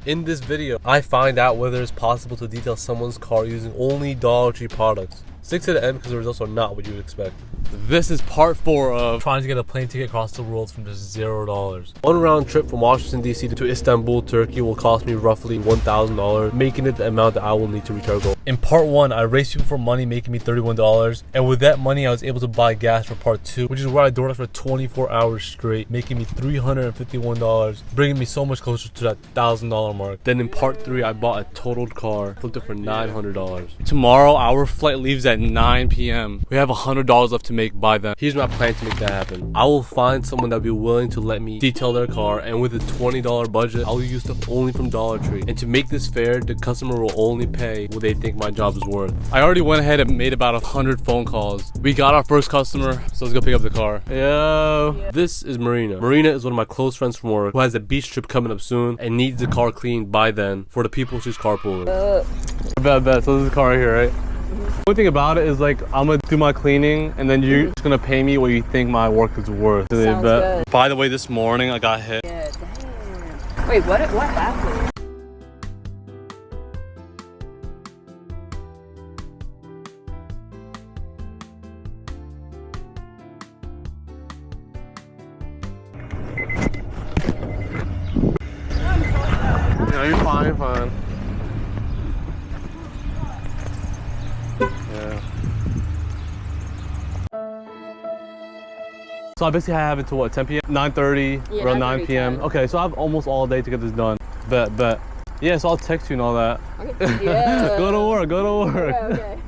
In this video, I find out whether it's possible to detail someone's car using only Dollar Tree products. Stick to the end because the results are not what you would expect. This is part 4 of trying to get a plane ticket across the world from just $0. One round trip from Washington DC to Istanbul, Turkey will cost me roughly $1,000, making it the amount that I will need to reach our goal. In part 1, I raced people for money, making me $31, and with that money I was able to buy gas for part 2, which is where I DoorDash for 24 hours straight, making me $351, bringing me so much closer to that $1,000 mark. Then in part 3, I bought a totaled car, flipped it for $900. Tomorrow, our flight leaves at 9 p.m. We have $100 left to make by then. Here's my plan to make that happen. I will find someone that will be willing to let me detail their car, and with a $20 budget, I'll use stuff only from Dollar Tree. And to make this fair, the customer will only pay what they think my job is worth. I already went ahead and made about 100 phone calls. We got our first customer, so let's go pick up the car. Yo. Yeah. This is Marina. Marina is one of my close friends from work who has a beach trip coming up soon and needs the car cleaned by then for the people she's carpooling. Bet. So this is the car right here, right? One thing about it is like I'm gonna do my cleaning and then you're just gonna pay me what you think my work is worth. Sounds good. By the way, this morning I got hit. Yeah, damn. Wait, what happened? Yeah, you're fine. So I basically have it to what, 10 p.m.? 9:30, yeah, around 9 p.m. Okay, so I have almost all day to get this done. Bet. Yeah, so I'll text you and all that. Okay. Yeah. Go to work. Okay.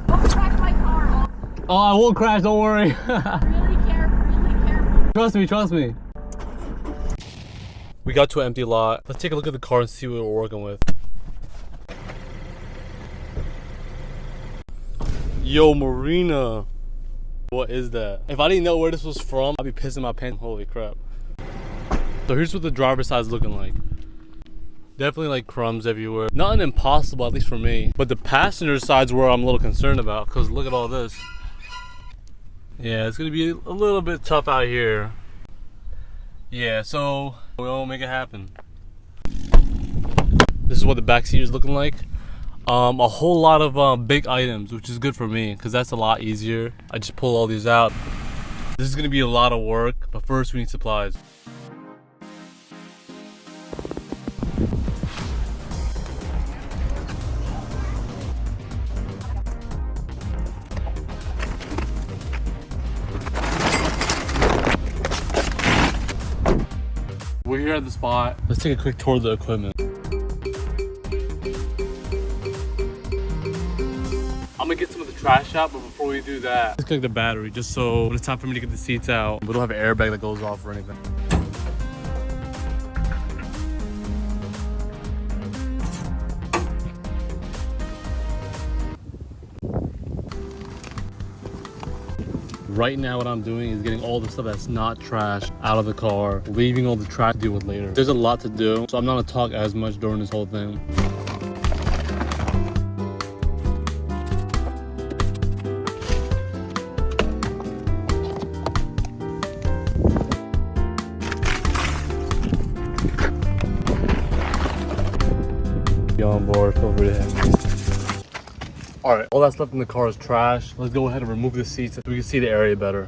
Don't crash my car. Oh, I won't crash, don't worry. Really careful. Trust me. We got to an empty lot. Let's take a look at the car and see what we're working with. Yo, Marina. What is that? If I didn't know where this was from, I'd be pissing my pants. Holy crap. So here's what the driver's side is looking like. Definitely like crumbs everywhere. Nothing impossible, at least for me. But the passenger side's where I'm a little concerned about, because look at all this. Yeah, it's gonna be a little bit tough out here. Yeah, so we'll make it happen. This is what the back seat is looking like. A whole lot of big items, which is good for me because that's a lot easier. I just pull all these out. This is gonna be a lot of work, but first we need supplies. We're here at the spot. Let's take a quick tour of the equipment. I'm gonna get some of the trash out, but before we do that, let's connect the battery just so when it's time for me to get the seats out, we don't have an airbag that goes off or anything. Right now what I'm doing is getting all the stuff that's not trash out of the car, leaving all the trash to deal with later. There's a lot to do, so I'm not gonna talk as much during this whole thing. On board, feel really heavy. All right, all that's left in the car is trash. Let's go ahead and remove the seats so we can see the area better.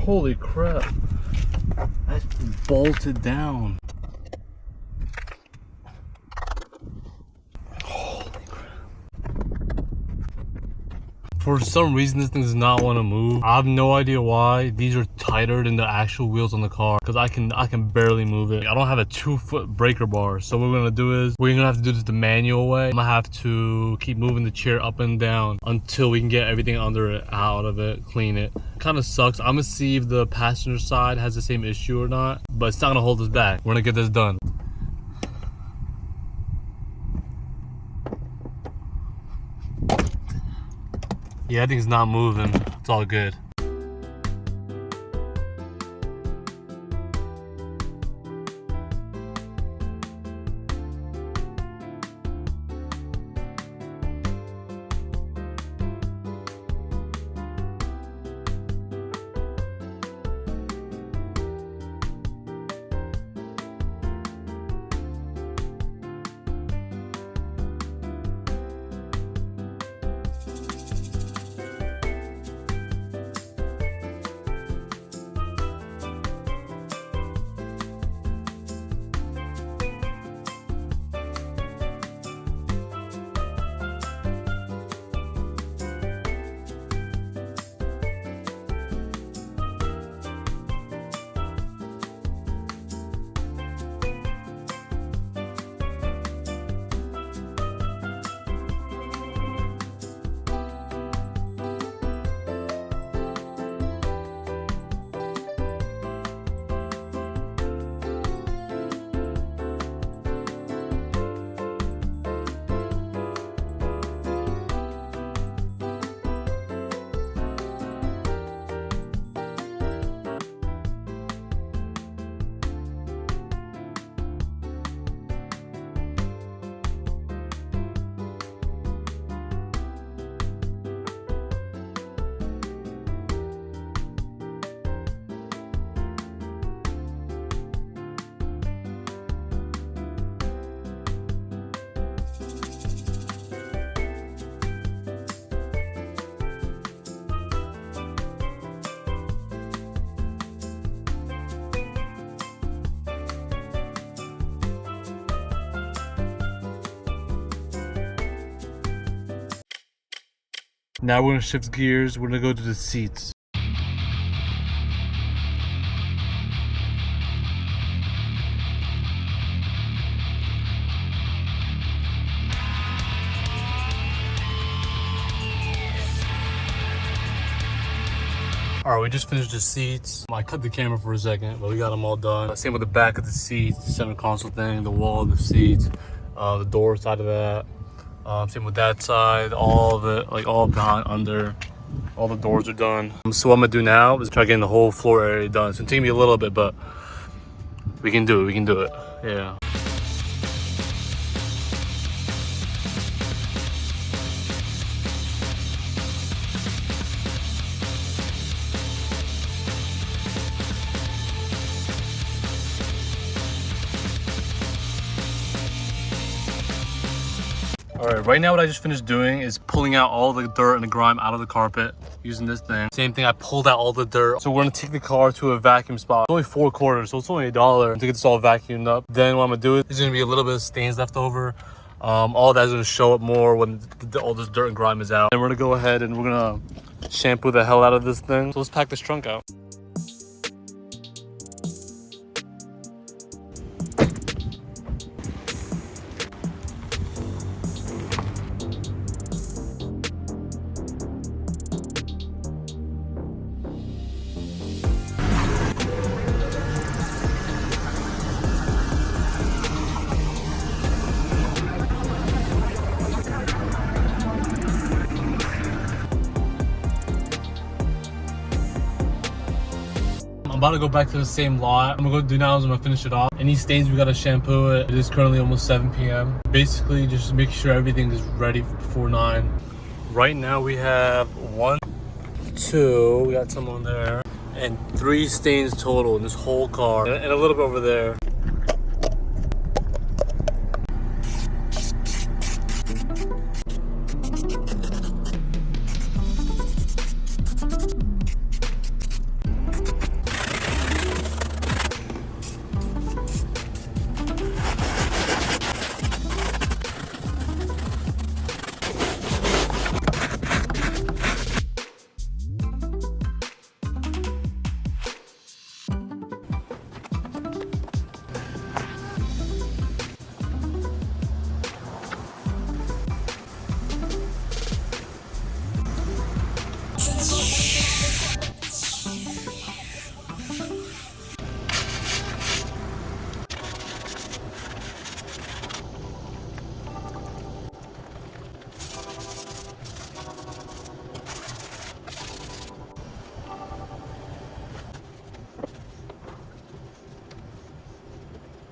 Holy crap, that's bolted down. For some reason, this thing does not want to move. I have no idea why. These are tighter than the actual wheels on the car because I can barely move it. I don't have a 2-foot breaker bar. So what we're gonna do is we're gonna have to do this the manual way. I'm gonna have to keep moving the chair up and down until we can get everything under it, out of it, clean it. Kind of sucks. I'm gonna see if the passenger side has the same issue or not, but it's not gonna hold us back. We're gonna get this done. Yeah, I think it's not moving. It's all good. Now we're gonna shift gears. We're gonna go to the seats. All right, we just finished the seats. I cut the camera for a second, but we got them all done. Same with the back of the seats, the center console thing, the wall of the seats, the door side of that. Same with that side, all of it, like all behind, under. All the doors are done. So what I'm gonna do now is try getting the whole floor area done. It's gonna take me a little bit, but we can do it, we can do it, yeah. All right, right now what I just finished doing is pulling out all the dirt and the grime out of the carpet using this thing. Same thing, I pulled out all the dirt. So we're gonna take the car to a vacuum spot. It's only 4 quarters, so it's only $1 to get this all vacuumed up. Then what I'm gonna do is there's gonna be a little bit of stains left over. All that's gonna show up more when all this dirt and grime is out. And we're gonna go ahead and we're gonna shampoo the hell out of this thing. So let's pack this trunk out. I'm about to go back to the same lot. I'm gonna go do now is I'm gonna finish it off. Any stains, we gotta shampoo it. It is currently almost 7 p.m. Basically, just make sure everything is ready before 9. Right now we have 1, 2, we got some on there, and 3 stains total in this whole car, and a little bit over there.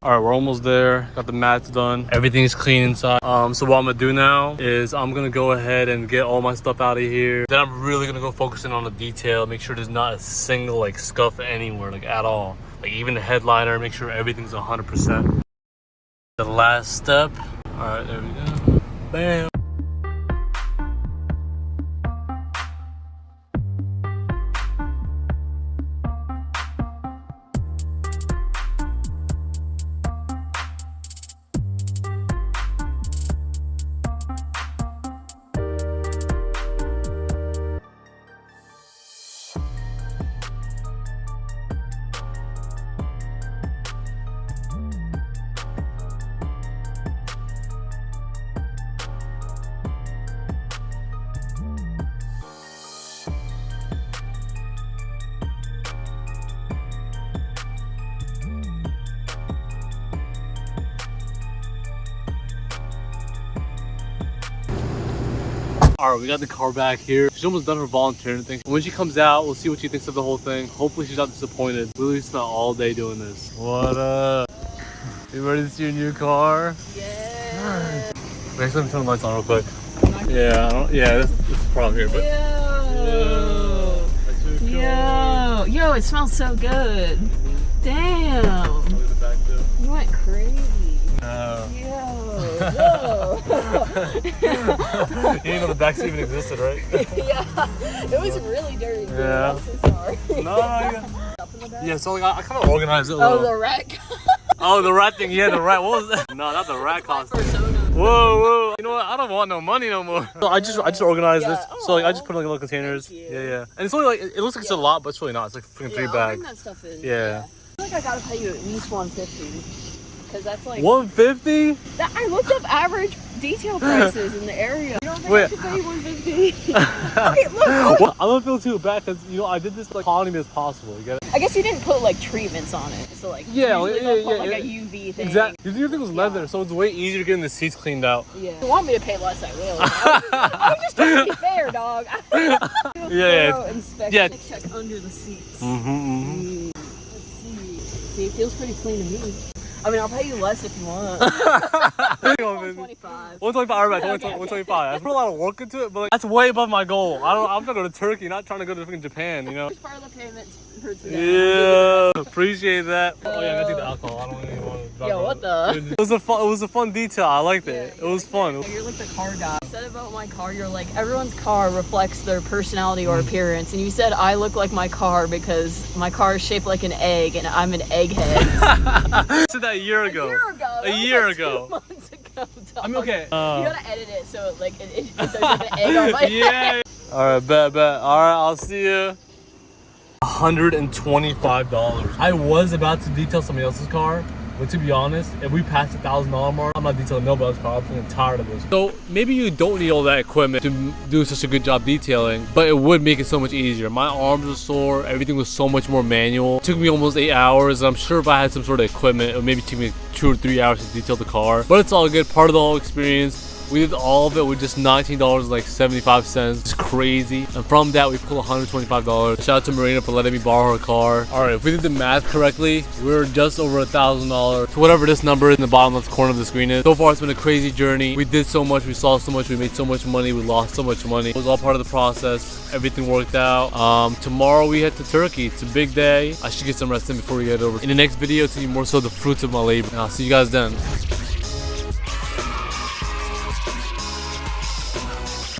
All right, we're almost there. Got the mats done. Everything's clean inside. So what I'm gonna do now is I'm gonna go ahead and get all my stuff out of here. Then I'm really gonna go focusing on the detail, make sure there's not a single like scuff anywhere, like at all. Like even the headliner, make sure everything's 100%. The last step. All right, there we go. Bam. All right, we got the car back here. She's almost done her volunteering thing. When she comes out, we'll see what she thinks of the whole thing. Hopefully she's not disappointed. We literally spent all day doing this. What up? You ready to see your new car? Yeah. Next time, turn the lights on real quick. Yeah, this is the problem here, but. Yo, it smells so good. Damn. You went crazy. No. Yo. You didn't know the backseat even existed, right? Yeah. It was really dirty. Dude. Yeah. I'm so sorry. No, yeah, so like, I kind of organized it a little. Oh, the rat. Oh, the rat thing. Yeah, the rat. What was that? No, not the rat costume. Persona. Whoa. You know what? I don't want no money no more. So I just organized this. So like I just put like little containers. Thank you. Yeah. And it's only like it looks like it's a lot, but it's really not. It's like freaking 3 I'll bags. bring that stuff in. Yeah. I feel like I gotta pay you at least $150. Because that's like 150? I looked up average detail prices in the area. You don't think Wait. I should pay you $150? Okay, look. Well, I don't feel too bad because you know I did this like quality as possible. You get it? I guess you didn't put like treatments on it. So like usually they'll put like a UV thing. Exactly. Your thing was leather, so it's way easier getting the seats cleaned out. Yeah. If you want me to pay less, I will. I was just trying to be fair, dog. Yeah. Inspection. Yeah. Check under the seats. Mm-hmm. Let's see. See, it feels pretty clean to me. I mean, I'll pay you less if you want. 125. 125, alright, 125. I put a lot of work into it, but like, that's way above my goal. I'm trying to go to Turkey, not trying to go to freaking Japan, you know? Here's part of the payment for today. Yeah, appreciate that. Oh yeah, I gotta take the alcohol. I don't even want to drive. Yo, what the? It was a fun detail. I liked it. It was fun. You're like the car guy. You said about my car, you're like, everyone's car reflects their personality or appearance. And you said I look like my car because my car is shaped like an egg and I'm an egghead. I said that a year ago. A year ago. 2 months ago, dog. I mean, okay. You gotta edit it so like there's like an egg on my head. Alright, bet. Alright, I'll see you. $125. I was about to detail somebody else's car, but to be honest, if we pass the $1,000 mark, I'm not detailing nobody's car. I'm feeling tired of this. So maybe you don't need all that equipment to do such a good job detailing, but it would make it so much easier. My arms were sore. Everything was so much more manual. It took me almost 8 hours. I'm sure if I had some sort of equipment, it would maybe take me 2 or 3 hours to detail the car. But it's all good. Part of the whole experience. We did all of it with just $19.75. It's crazy. And from that, we pulled $125. Shout out to Marina for letting me borrow her car. All right, if we did the math correctly, we were just over $1,000 to whatever this number in the bottom left corner of the screen is. So far, it's been a crazy journey. We did so much, we saw so much, we made so much money, we lost so much money. It was all part of the process. Everything worked out. Tomorrow we head to Turkey. It's a big day. I should get some rest in before we get over. In the next video, it's gonna be more so the fruits of my labor. And I'll see you guys then.